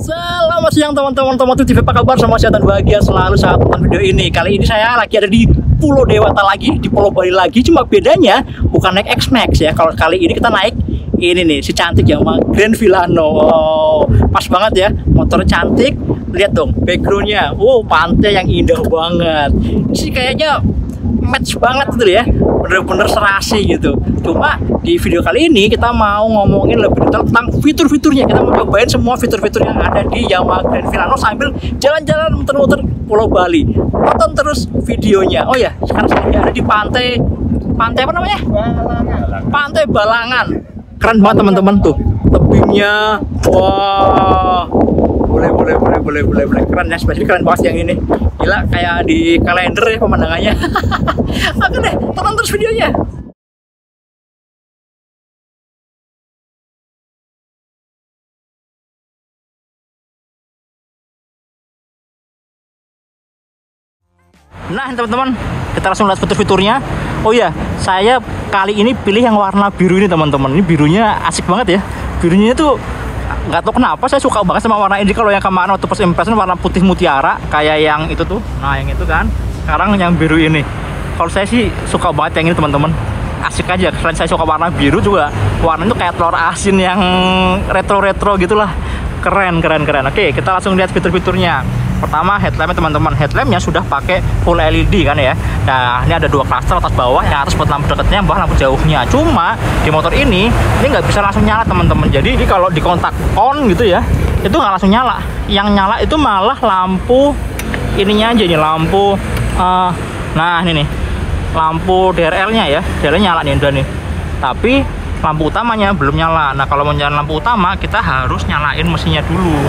Selamat siang teman-teman TV, apa kabar? Sama sehat dan bahagia selalu saat tonton video ini. Kali ini saya lagi ada di Pulau Dewata lagi, di Pulau Bali lagi. Cuma bedanya bukan naik X-Max ya. Kalau kali ini kita naik ini nih, si cantik Yamaha Grand Villano. Wow, pas banget ya, motor cantik. Lihat dong backgroundnya, wow, pantai yang indah banget. Ini sih kayaknya match banget gitu ya, bener-bener serasi gitu. Cuma di video kali ini kita mau ngomongin lebih detail tentang fitur-fiturnya. Kita mau cobain semua fitur-fitur yang ada di Yamaha Grand Villano sambil jalan-jalan muter-muter Pulau Bali. Tonton terus videonya. Oh ya, sekarang saya ada di pantai apa namanya? Pantai Balangan. Keren banget teman-teman tuh, tebingnya. Wah, boleh. Keren ya, spesial keren banget yang ini. Gila, kayak di kalender ya pemandangannya. Oke deh, tonton terus videonya. Nah teman-teman, kita langsung lihat fitur-fiturnya. Oh ya, saya kali ini pilih yang warna biru ini teman-teman. Ini birunya asik banget ya. Birunya itu nggak tahu kenapa saya suka banget sama warna ini. Kalau yang kemarin waktu first impression warna putih mutiara kayak yang itu tuh, nah yang itu kan. Sekarang yang biru ini, kalau saya sih suka banget yang ini teman-teman. Asik aja. Selain saya suka warna biru juga, warna itu kayak telur asin yang retro gitulah. Keren. Oke, kita langsung lihat fitur-fiturnya. Pertama, headlampnya teman-teman. Headlampnya sudah pakai full LED kan ya. Nah, ini ada dua cluster atas bawah. Yang atas buat lampu dekatnya, yang bawah lampu jauhnya. Cuma di motor ini nggak bisa langsung nyala teman-teman. Jadi ini kalau di kontak on gitu ya, itu nggak langsung nyala. Yang nyala itu malah lampu ininya aja nih, lampu nah ini nih, lampu DRL-nya ya. DRL nyala nih udah nih. Tapi lampu utamanya belum nyala. Nah, kalau mau nyalain lampu utama, kita harus nyalain mesinnya dulu.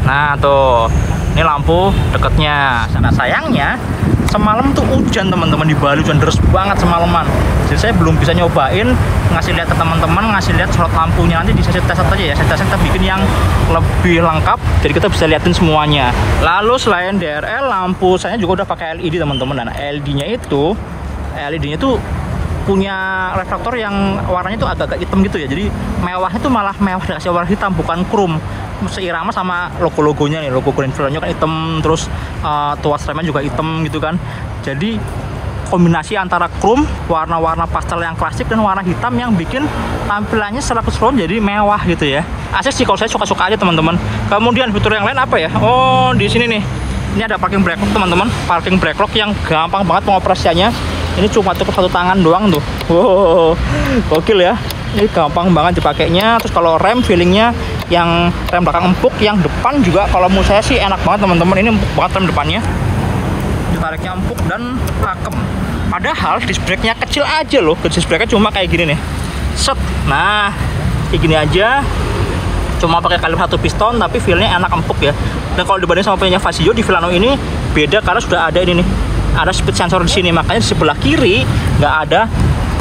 Nah tuh, ini lampu deketnya. Nah sayangnya semalam tuh hujan teman-teman di Bali, hujan deras banget semalaman. Jadi saya belum bisa nyobain ngasih lihat ke teman-teman, ngasih lihat slot lampunya. Nanti di sesi tes aja ya, sesi kita bikin yang lebih lengkap, jadi kita bisa liatin semuanya. Lalu selain DRL, lampu saya juga udah pakai LED teman-teman. Nah LED-nya itu punya reflektor yang warnanya tuh agak-agak hitam gitu ya. Jadi mewahnya tuh malah mewah dikasih warna hitam, bukan chrome. Seirama sama logo-logonya nih, logo Grand Villano kan hitam, terus tuas remnya juga hitam gitu kan. Jadi kombinasi antara chrome, warna-warna pastel yang klasik, dan warna hitam yang bikin tampilannya secara keseluruhan jadi mewah gitu ya. Asik sih, kalau saya suka-suka aja teman-teman. Kemudian fitur yang lain apa ya? Oh, di sini nih. Ini ada parking brake lock teman-teman. Parking brake lock yang gampang banget pengoperasiannya. Ini cuma cukup satu tangan doang tuh. Wow, gokil ya. Ini gampang banget dipakainya. Terus kalau rem, feelingnya yang rem belakang empuk, yang depan juga kalau menurut saya sih enak banget teman-teman. Ini empuk banget rem depannya, ditariknya empuk dan pakem. Padahal disc brake-nya kecil aja loh. Disc brake-nya cuma kayak gini nih, set. Nah kayak gini aja, cuma pakai kaliber 1 piston, tapi feel-nya enak empuk ya. Dan kalau dibanding sama punya Vario, di Villano ini beda karena sudah ada ini nih, ada speed sensor di sini. Makanya di sebelah kiri nggak ada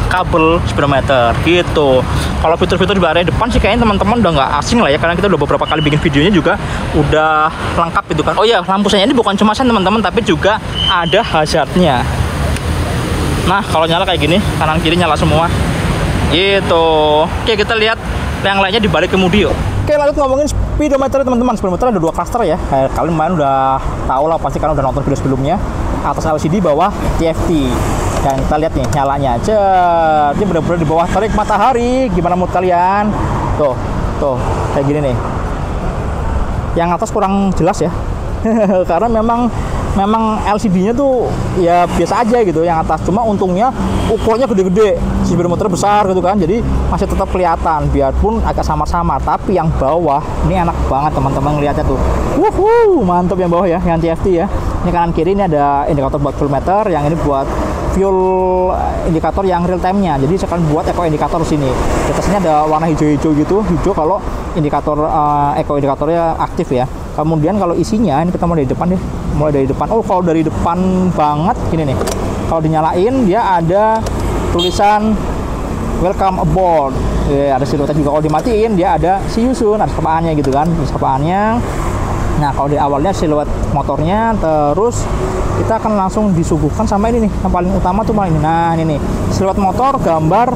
kabel speedometer gitu. Kalau fitur-fitur di area depan sih kayaknya teman-teman udah nggak asing lah ya, karena kita udah beberapa kali bikin videonya juga udah lengkap itu kan. Oh ya, lampu saya ini bukan cuma sen teman-teman, tapi juga ada hazardnya. Nah kalau nyala kayak gini, kanan kiri nyala semua gitu. Oke, kita lihat yang lainnya di balik kemudi yuk. Oke, lanjut ngomongin speedometer teman-teman. Speedometer ada dua cluster ya. Kalian main udah tahu lah pasti, karena udah nonton video sebelumnya. Atas LCD, bawah TFT. Dan kita lihat nih nyalanya aja. Ini bener-bener di bawah terik matahari. Gimana mood kalian? Tuh kayak gini nih. Yang atas kurang jelas ya. Karena memang LCD-nya tuh ya biasa aja gitu yang atas. Cuma untungnya ukurannya gede-gede, speedometer besar gitu kan. Jadi masih tetap kelihatan biarpun agak samar-samar. Tapi yang bawah ini enak banget teman-teman ngeliatnya tuh. Mantap yang bawah ya, yang TFT ya. Ini kanan kiri ini ada indikator buat full meter, yang ini buat fuel indikator yang real time-nya. Jadi saya akan buat eco indikator sini. Di atas ini ada warna hijau-hijau gitu, hijau kalau indikator eco indikatornya aktif ya. Kemudian kalau isinya ini kita mulai dari depan deh. Mulai dari depan. Oh, kalau dari depan banget gini nih. Kalau dinyalain dia ada tulisan welcome aboard. Ya, ada siluetnya juga. Kalau dimatiin dia ada see you soon, ada sapaannya gitu kan. Sapaannya. Nah, kalau di awalnya siluet motornya, terus kita akan langsung disuguhkan sama ini nih, yang paling utama tuh paling ini. Nah, ini nih, siluet motor, gambar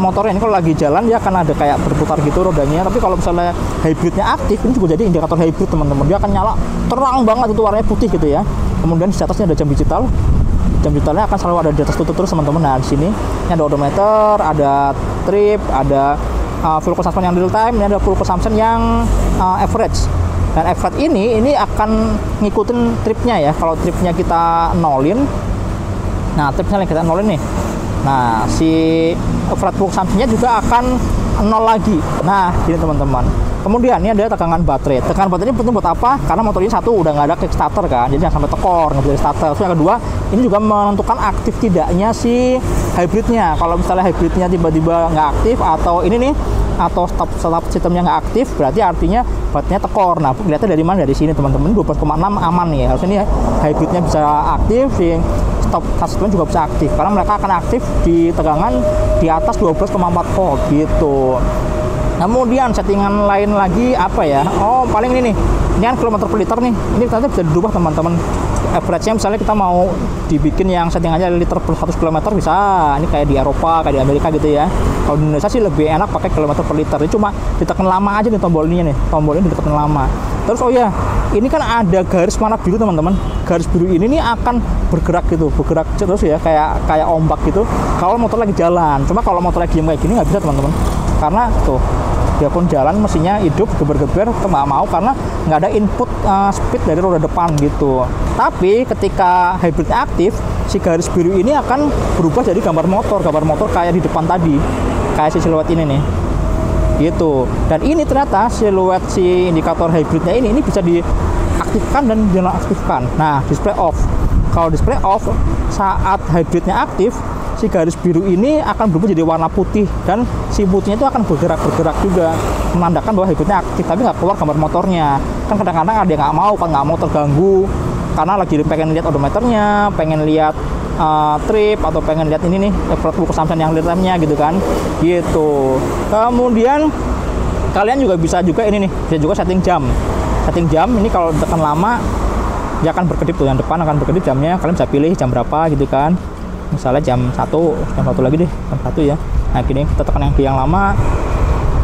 motornya. Ini kalau lagi jalan dia akan ada kayak berputar gitu rodanya. Tapi kalau misalnya hybridnya aktif, ini juga jadi indikator hybrid teman-teman. Dia akan nyala terang banget, itu warnanya putih gitu ya. Kemudian di atasnya ada jam digital. Jam digitalnya akan selalu ada di atas tutup terus teman-teman. Nah, di sini ini ada odometer, ada trip, ada full consumption yang real time, ini ada full consumption yang average. Dan average ini akan ngikutin tripnya ya. Kalau tripnya kita nolin, nah tripnya kita nolin nih, nah si average full consumption-nya juga akan nol lagi. Nah gini teman-teman. Kemudian ini ada tegangan baterai. Tegangan baterai ini penting buat apa? Karena motor ini satu udah nggak ada kickstarter kan, jadi jangan sampai tekor, nggak bisa starter. Terus yang kedua, ini juga menentukan aktif tidaknya si hybridnya. Kalau misalnya hybridnya tiba-tiba nggak aktif, atau ini nih, atau stop sistemnya nggak aktif, berarti artinya baterainya tekor. Nah, lihatnya dari mana? Dari sini teman-teman, 12,6 aman nih. Harusnya ini hybridnya bisa aktif, si stop sistemnya juga bisa aktif, karena mereka akan aktif di tegangan di atas 12,4 volt gitu. Kemudian settingan lain lagi apa ya? Oh, paling ini nih. Ini kan kilometer per liter nih. Ini ternyata bisa dirubah teman-teman. Average-nya misalnya kita mau dibikin yang settingannya liter per 100 km bisa. Ini kayak di Eropa, kayak di Amerika gitu ya. Kalau di Indonesia sih lebih enak pakai kilometer per liter. Ini cuma ditekan lama aja nih tombol ini nih. Tombol ini ditekan lama. Terus oh ya, ini kan ada garis warna biru teman-teman. Garis biru ini nih akan bergerak gitu, bergerak terus ya, kayak ombak gitu. Kalau motor lagi jalan. Cuma kalau motor lagi kayak gini nggak bisa teman-teman. Karena tuh dia pun jalan mesinnya hidup geber-geber, kita nggak mau karena nggak ada input speed dari roda depan gitu. Tapi ketika hybridnya aktif, si garis biru ini akan berubah jadi gambar motor kayak di depan tadi, kayak si siluet ini nih gitu. Dan ini ternyata siluet si indikator hybridnya ini bisa diaktifkan dan dinonaktifkan. Nah, display off. Kalau display off saat hybridnya aktif, si garis biru ini akan berubah jadi warna putih, dan si putihnya itu akan bergerak juga, menandakan bahwa hybridnya aktif, tapi nggak keluar gambar motornya. Kan kadang-kadang ada yang nggak mau terganggu karena lagi pengen lihat odometernya, pengen lihat trip, atau pengen lihat ini nih full consumption yang real time-nya gitu kan gitu. Kemudian kalian juga bisa ini nih, bisa juga setting jam ini. Kalau tekan lama dia akan berkedip tuh, yang depan akan berkedip jamnya. Kalian bisa pilih jam berapa gitu kan, misalnya jam 1 lagi deh, jam 1 ya. Nah gini, kita tekan yang lama,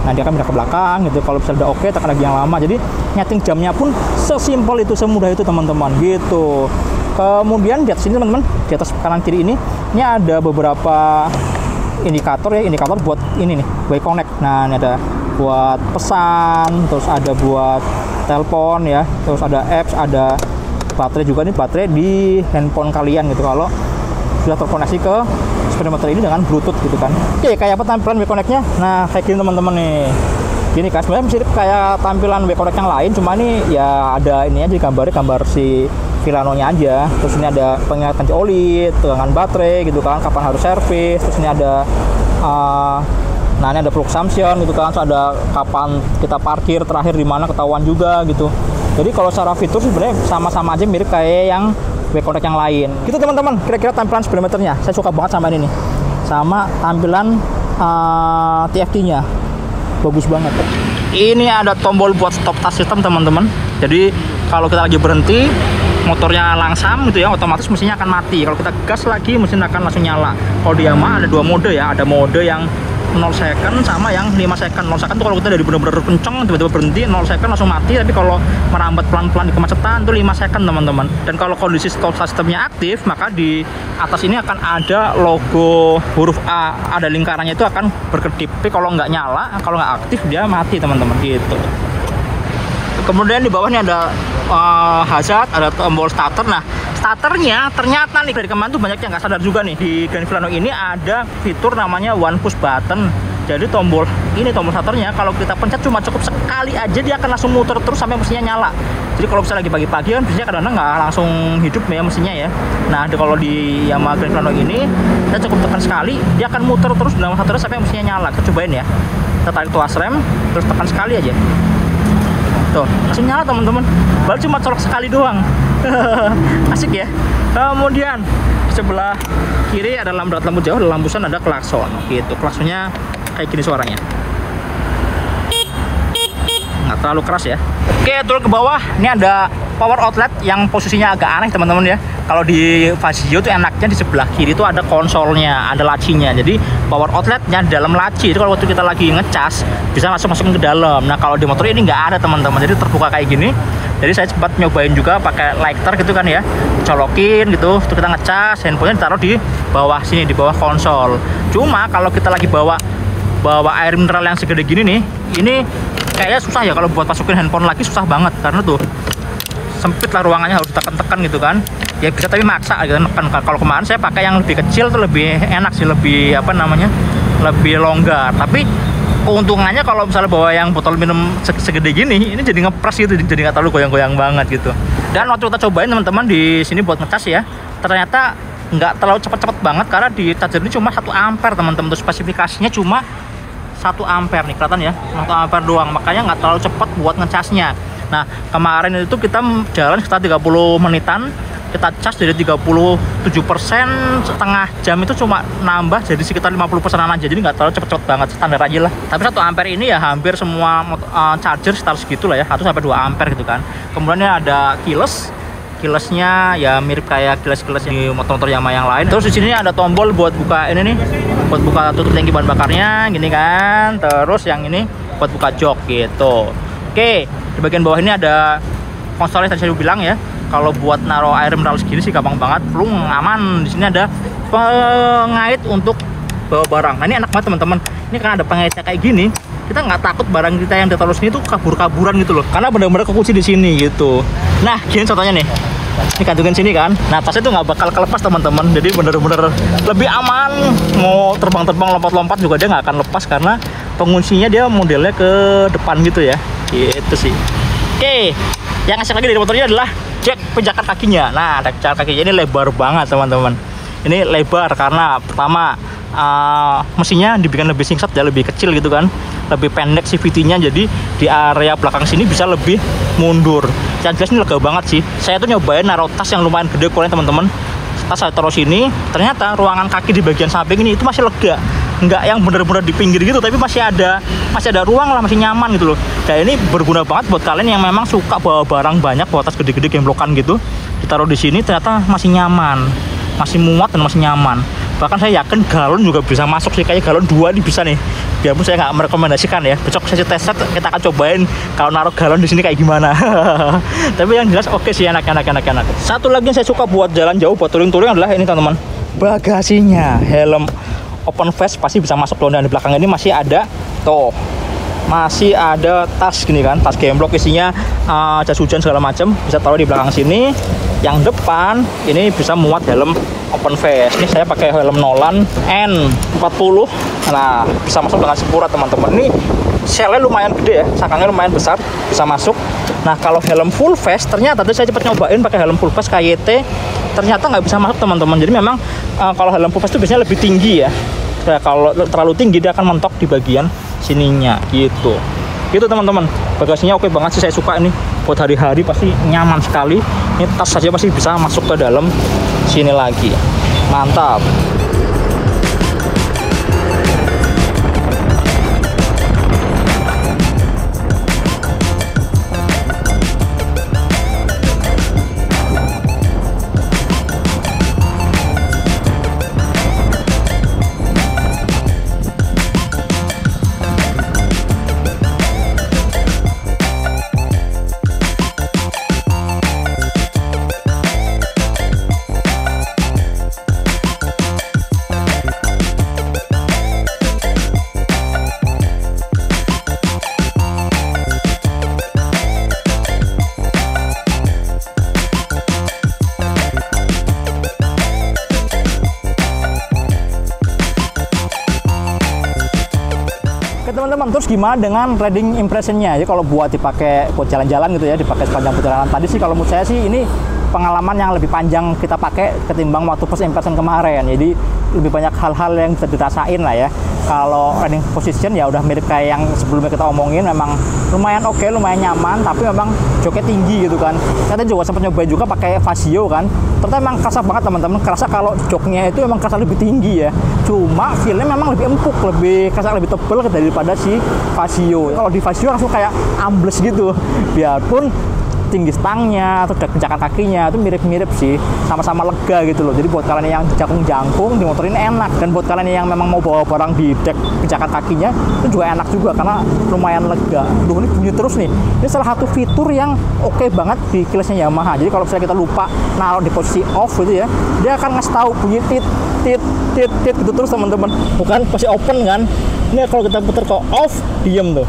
nah dia akan pindah ke belakang gitu. Kalau misalnya udah oke, tekan lagi yang lama. Jadi nyeting jamnya pun sesimpel itu, semudah itu teman-teman gitu. Kemudian di atas sini teman-teman, di atas kanan kiri ini ada beberapa indikator ya, indikator buat ini nih, Way Connect. Nah ini ada buat pesan, terus ada buat telepon ya, terus ada apps, ada baterai juga nih, baterai di handphone kalian gitu kalau sudah terkoneksi ke speedometer ini dengan Bluetooth gitu kan. Oke, kayak apa tampilan Way Connect-nya? Nah, kayak gini teman-teman nih. Gini kan, sebenarnya mirip kayak tampilan Way Connect yang lain, cuma ini ya ada ini aja gambar si Filano-nya aja. Terus ini ada pengingatan oli, tegangan baterai gitu kan, kapan harus servis. Terus ini ada nah ini ada full consumption gitu kan, terus ada kapan kita parkir terakhir di mana ketahuan juga gitu. Jadi kalau secara fitur sebenarnya sama-sama aja, mirip kayak yang Way Connect yang lain. Gitu teman-teman, kira-kira tampilan speedometernya. Saya suka banget sama ini nih. Sama tampilan TFT-nya. Bagus banget. Ini ada tombol buat stop touch system teman-teman. Jadi kalau kita lagi berhenti, motornya langsam gitu ya, otomatis mesinnya akan mati. Kalau kita gas lagi, mesin akan langsung nyala. Kalau di Yamaha ada 2 mode ya. Ada mode yang 0 second sama yang 5 second. 0 second tuh kalau kita dari bener-bener kenceng tiba-tiba berhenti, 0 second langsung mati. Tapi kalau merambat pelan-pelan di kemacetan itu 5 second teman-teman. Dan kalau kondisi stop sistemnya aktif, maka di atas ini akan ada logo huruf A, ada lingkarannya itu akan berkedip. Tapi kalau nggak nyala, kalau nggak aktif dia mati teman-teman gitu. Kemudian di bawah ini ada hazard, ada tombol starter. Nah, starternya ternyata nih dari kemarin tuh banyak yang nggak sadar juga nih, di Grand Filano ini ada fitur namanya one push button. Jadi tombol starternya kalau kita pencet cuma cukup sekali aja, dia akan langsung muter terus sampai mesinnya nyala. Jadi kalau misalnya lagi pagi-pagi kan biasanya kadang-kadang nggak langsung hidup ya mesinnya ya. Nah kalau di Yamaha Grand Filano ini kita cukup tekan sekali, dia akan muter terus dalam satu sampai mesinnya nyala. Kita cobain ya, kita tarik tuas rem terus tekan sekali aja. Tuh, langsung nyala teman-teman. Baru cuma colok sekali doang. Asik ya. Kemudian di sebelah kiri ada lampu jauh, ada lampusan, ada klakson gitu. Klaksonnya kayak gini suaranya. nggak terlalu keras ya. Oke, turun ke bawah. Ini ada power outlet yang posisinya agak aneh teman-teman ya. Kalau di Vazio tuh enaknya di sebelah kiri tuh ada konsolnya, ada lacinya. Jadi power outletnya di dalam laci. Itu kalau waktu kita lagi ngecas bisa langsung ke dalam. Nah kalau di motor ini nggak ada teman-teman. Jadi terbuka kayak gini. Jadi saya sempat nyobain juga pakai lighter gitu kan ya, colokin gitu, terus kita ngecas, handphonenya ditaruh di bawah sini, di bawah konsol. Cuma kalau kita lagi bawa air mineral yang segede gini nih, ini kayaknya susah ya kalau buat masukin handphone lagi, susah banget karena tuh sempit lah ruangannya, harus ditekan-tekan gitu kan. Ya bisa tapi maksa gitu kan. Kalau kemarin saya pakai yang lebih kecil tuh lebih enak sih, lebih apa namanya, lebih longgar. Tapi keuntungannya kalau misalnya bawa yang botol minum segede gini, ini jadi ngepres gitu, jadi nggak terlalu goyang-goyang banget gitu. Dan waktu kita cobain teman-teman di sini buat ngecas ya, ternyata nggak terlalu cepet-cepet banget karena di charger ini cuma 1 ampere teman-teman. Terus spesifikasinya cuma 1 ampere nih, kelihatan ya, 1 ampere doang, makanya nggak terlalu cepet buat ngecasnya. Nah kemarin itu kita jalan sekitar 30 menitan, kita cas dari 37%, setengah jam itu cuma nambah jadi sekitar 50%-an aja, jadi nggak terlalu cepet-cepet banget, standar aja lah. Tapi 1 ampere ini ya hampir semua charger sekitar segitu lah ya, 1-2 ampere gitu kan. Kemudian ada keylessnya ya mirip kayak keyless di motor-motor Yamaha yang lain. Terus di sini ada tombol buat buka ini nih, buat buka tutup tangki bahan bakarnya gini kan. Terus yang ini buat buka jok gitu. Oke, di bagian bawah ini ada konsolnya tadi saya bilang ya. Kalau buat naruh air mineral segini sih gampang banget, plung, aman. Di sini ada pengait untuk bawa barang. Nah ini enak banget teman-teman. Ini karena ada pengaitnya kayak gini, kita nggak takut barang kita yang ditaruh sini tuh kabur-kaburan gitu loh. Karena benar-benar kekunci di sini gitu. Nah gini contohnya nih. Ini kantongin sini kan. Nah tasnya tuh nggak bakal kelepas teman-teman. Jadi bener-bener lebih aman. Mau terbang-terbang, lompat-lompat juga dia nggak akan lepas karena penguncinya dia modelnya ke depan gitu ya. Gitu sih. Oke, yang asik lagi dari motornya adalah cek pijakan kakinya. Nah, pijakan kakinya ini lebar banget teman-teman. Ini lebar karena pertama mesinnya dibikin lebih singkat ya, lebih kecil gitu kan, lebih pendek CVT-nya, jadi di area belakang sini bisa lebih mundur. Yang jelas ini lega banget sih. Saya tuh nyobain naruh tas yang lumayan gede ukurannya teman-teman. Tas saya taruh sini, ternyata ruangan kaki di bagian samping ini itu masih lega. Nggak yang bener-bener di pinggir gitu, tapi masih ada ruang lah, masih nyaman gitu loh. Dan ini berguna banget buat kalian yang memang suka bawa barang banyak, bawa tas gede-gede gemblokan gitu, ditaruh di sini ternyata masih nyaman, masih muat dan masih nyaman. Bahkan saya yakin galon juga bisa masuk sih, kayak galon 2 nih bisa nih. Biarpun saya nggak merekomendasikan ya, besok saya tes kita akan cobain kalau naruh galon di sini kayak gimana. Tapi yang jelas oke sih, enak. Satu lagi yang saya suka buat jalan jauh, buat touring adalah ini teman-teman, bagasinya. Helm open face pasti bisa masuk loh, dan di belakang ini masih ada tuh, masih ada tas gini kan, tas gemblok isinya jas hujan segala macam, bisa taruh di belakang sini. Yang depan ini bisa muat helm open face. Ini saya pakai helm Nolan N40. Nah bisa masuk dengan sempurna teman-teman. Ini shellnya lumayan gede ya, sakangnya lumayan besar, bisa masuk. Nah kalau helm full face, ternyata tadi saya cepat nyobain pakai helm full face KYT, ternyata nggak bisa masuk teman-teman. Jadi memang kalau helm full face itu biasanya lebih tinggi ya. Nah, kalau terlalu tinggi dia akan mentok di bagian sininya gitu. Gitu teman-teman. Bagasinya oke banget sih, saya suka ini. Buat hari-hari pasti nyaman sekali. Ini tas saja pasti bisa masuk ke dalam sini lagi. Mantap. Teman-teman, terus gimana dengan riding impressionnya? Jadi kalau buat dipakai buat jalan-jalan gitu ya, dipakai sepanjang perjalanan tadi sih, kalau menurut saya sih ini pengalaman yang lebih panjang kita pakai ketimbang waktu first impression kemarin. Jadi lebih banyak hal-hal yang bisa dirasain lah ya. Kalau riding position ya udah mirip kayak yang sebelumnya kita omongin, memang lumayan oke, lumayan nyaman, tapi memang joknya tinggi gitu kan. Saya juga sempat nyobain juga pakai Vasio kan, ternyata memang kerasa banget teman-teman, kerasa kalau joknya itu memang kerasa lebih tinggi ya, cuma feelnya memang lebih empuk, lebih kerasa lebih tebel daripada si Vasio. Kalau di Vasio langsung kayak ambles gitu, biarpun tinggi stangnya atau pijakan kakinya itu mirip-mirip sih, sama-sama lega gitu loh. Jadi buat kalian yang jangkung-jangkung di motor ini enak, dan buat kalian yang memang mau bawa barang di deck pijakan kakinya itu juga enak juga karena lumayan lega. Duh, ini bunyi terus nih. Ini salah satu fitur yang oke banget di kelasnya Yamaha. Jadi kalau misalnya kita lupa naruh di posisi off gitu ya, dia akan ngasih tahu bunyi tit tit tit tit gitu terus teman-teman. Bukan posisi open kan. Ini kalau kita putar ke off, diem tuh.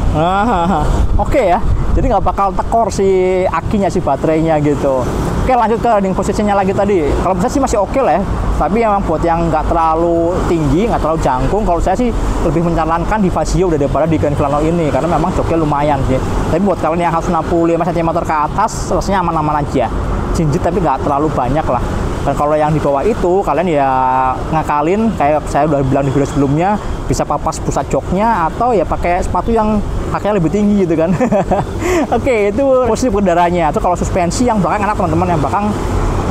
Oke ya. Jadi nggak bakal tekor si akinya, si baterainya gitu. Oke, lanjut ke riding posisinya lagi tadi. Kalau saya sih masih oke lah ya. Tapi memang buat yang nggak terlalu tinggi, nggak terlalu jangkung, kalau saya sih lebih menyarankan di Vasio daripada di Grand Filano ini. Karena memang joknya lumayan sih. Tapi buat kalian yang 165 cm ke atas, rasanya aman-aman aja. Jinjit tapi nggak terlalu banyak lah. Dan kalau yang di bawah itu, kalian ya ngakalin, kayak saya udah bilang di video sebelumnya, bisa papas pusat joknya, atau ya pakai sepatu yang kakinya lebih tinggi gitu kan. Oke, itu posisi pengendaranya. Itu kalau suspensi yang belakang enak teman-teman, yang belakang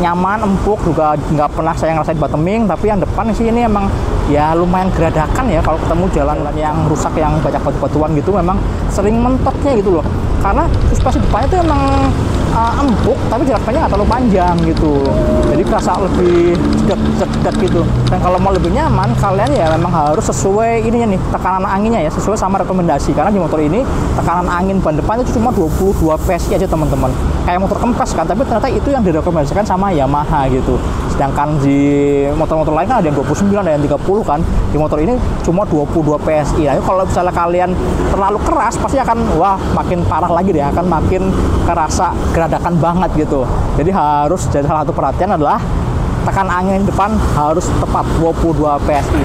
nyaman, empuk, juga nggak pernah saya ngerasain bottoming. Tapi yang depan sih ini emang ya lumayan geradakan ya, kalau ketemu jalan yang rusak yang banyak batu-batuan gitu, memang sering mentoknya gitu loh. Karena suspensi depannya itu emang empuk, tapi jarak pandangnya nggak terlalu panjang gitu, jadi kerasa lebih cedak gitu. Dan kalau mau lebih nyaman, kalian ya memang harus sesuai ininya nih, tekanan anginnya ya, sesuai sama rekomendasi. Karena di motor ini tekanan angin ban depan itu cuma 22 PSI aja teman-teman, kayak motor kempes kan, tapi ternyata itu yang direkomendasikan sama Yamaha gitu. Sedangkan di motor-motor lain kan ada yang 29, ada yang 30 kan, di motor ini cuma 22 PSI. Nah, kalau misalnya kalian terlalu keras, pasti akan wah makin parah lagi deh, akan makin kerasa geradakan banget gitu. Jadi harus, jadi salah satu perhatian adalah tekan angin depan harus tepat 22 PSI.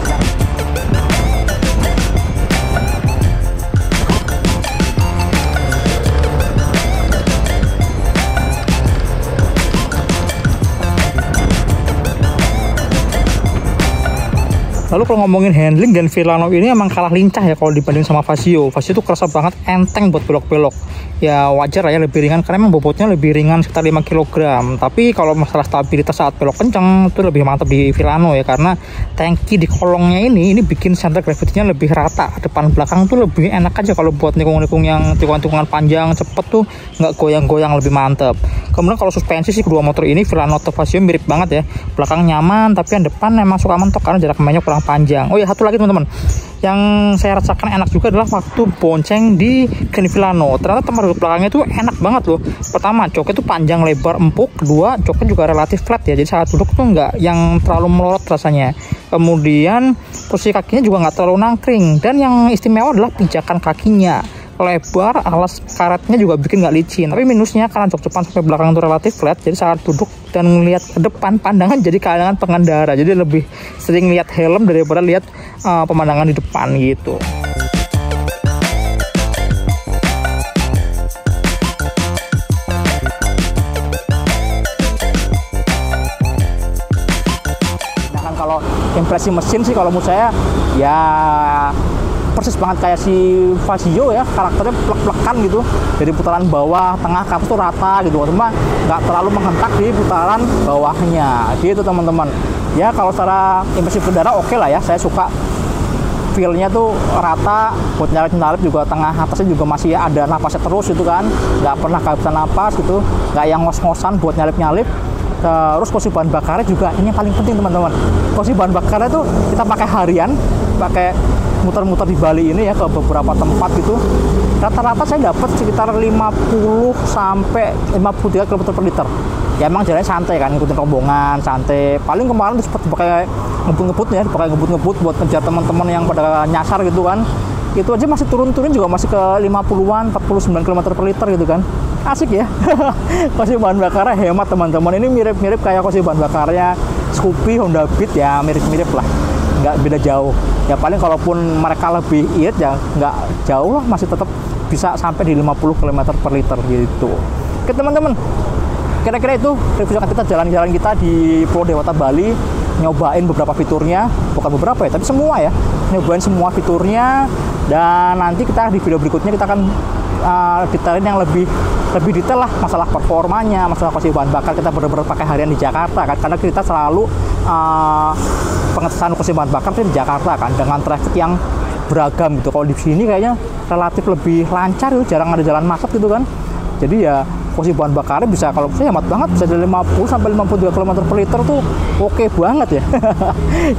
Lalu kalau ngomongin handling, dan Filano ini emang kalah lincah ya kalau dibanding sama Vasio. Vasio itu kerasa banget, enteng buat belok-belok. Ya wajar lah ya lebih ringan, karena emang bobotnya lebih ringan sekitar 5 kg. Tapi kalau masalah stabilitas saat belok kenceng itu lebih mantap di Filano ya, karena tangki di kolongnya ini bikin center gravity-nya lebih rata. Depan belakang tuh lebih enak aja kalau buat nikung-nikung yang tikungan panjang cepet tuh nggak goyang-goyang, lebih mantap. Kemudian kalau suspensi sih kedua motor ini, Filano atau Vasio, mirip banget ya. Belakang nyaman, tapi yang depan memang suka mentok karena jarak mainnya kurang panjang. Oh ya, satu lagi teman-teman, yang saya rasakan enak juga adalah waktu bonceng di Grand Filano. Ternyata tempat duduk belakangnya itu enak banget loh. Pertama, joknya itu panjang lebar empuk. Kedua, joknya juga relatif flat ya, jadi saat duduk tuh nggak yang terlalu melorot rasanya. Kemudian posisi kakinya juga nggak terlalu nangkring. Dan yang istimewa adalah pijakan kakinya lebar, alas karetnya juga bikin nggak licin. Tapi minusnya karena jok depan sampai belakang itu relatif flat, jadi saat duduk dan ngelihat ke depan, pandangan jadi kalangan pengendara, jadi lebih sering lihat helm daripada lihat pemandangan di depan gitu. Sedangkan kalau impresi mesin sih, kalau menurut saya ya persis banget kayak si Vasio ya, karakternya plek-plekan gitu. Jadi putaran bawah, tengah, ke atas tuh rata gitu, cuma nggak terlalu menghentak di putaran bawahnya gitu teman-teman. Ya kalau secara impresi udara oke lah ya, saya suka feel-nya tuh rata. Buat nyalip-nyalip juga tengah atasnya juga masih ada napasnya terus gitu kan, nggak pernah kehabisan napas gitu, nggak yang ngos-ngosan buat nyalip-nyalip. Terus posisi bahan bakarnya juga ini yang paling penting teman-teman. Posisi bahan bakarnya tuh kita pakai harian, pakai muter-muter di Bali ini ya ke beberapa tempat gitu. Rata-rata saya dapat sekitar 50 sampai 53 km per liter. Ya emang jalannya santai kan, ngikutin rombongan, santai. Paling kemarin tuh sempat pakai ngebut-ngebut ya, pakai ngebut-ngebut buat ngejar teman-teman yang pada nyasar gitu kan. Itu aja masih turun-turun juga masih ke 50-an, 49 km per liter gitu kan. Asik ya. Posisi bahan bakarnya hemat teman-teman. Ini mirip-mirip kayak posisi bahan bakarnya Scoopy, Honda Beat ya, mirip-mirip lah. Nggak beda jauh. Ya paling kalaupun mereka lebih irit ya nggak jauh lah, masih tetap bisa sampai di 50 km per liter gitu. Oke teman-teman, kira-kira itu review kita jalan-jalan kita di Pulau Dewata Bali. nyobain beberapa fiturnya, bukan beberapa ya, tapi semua ya, nyobain semua fiturnya. Dan nanti kita di video berikutnya kita akan detailin yang lebih detail lah masalah performanya, masalah konsumsi bahan bakar kita benar-benar pakai harian di Jakarta kan, karena kita selalu pengetesan konsumsi bahan bakar di Jakarta kan, dengan traffic yang beragam gitu. Kalau di sini kayaknya relatif lebih lancar, jarang ada jalan macet gitu kan. Jadi ya konsumsi bahan bakarnya bisa, kalau saya hemat banget, bisa dari 50 sampai 53 km per liter tuh oke banget ya.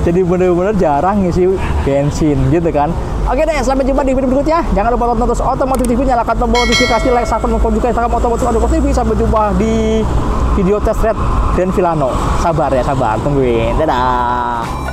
Jadi bener-bener jarang ngisi bensin gitu kan. Oke deh, sampai jumpa di video berikutnya. Jangan lupa tonton terus Otomotif TV, nyalakan tombol notifikasi, like, subscribe, dan juga Instagram Otomotif TV. Sampai jumpa di video test ride Grand Vilano. Sabar ya, sabar, tungguin. Dadah.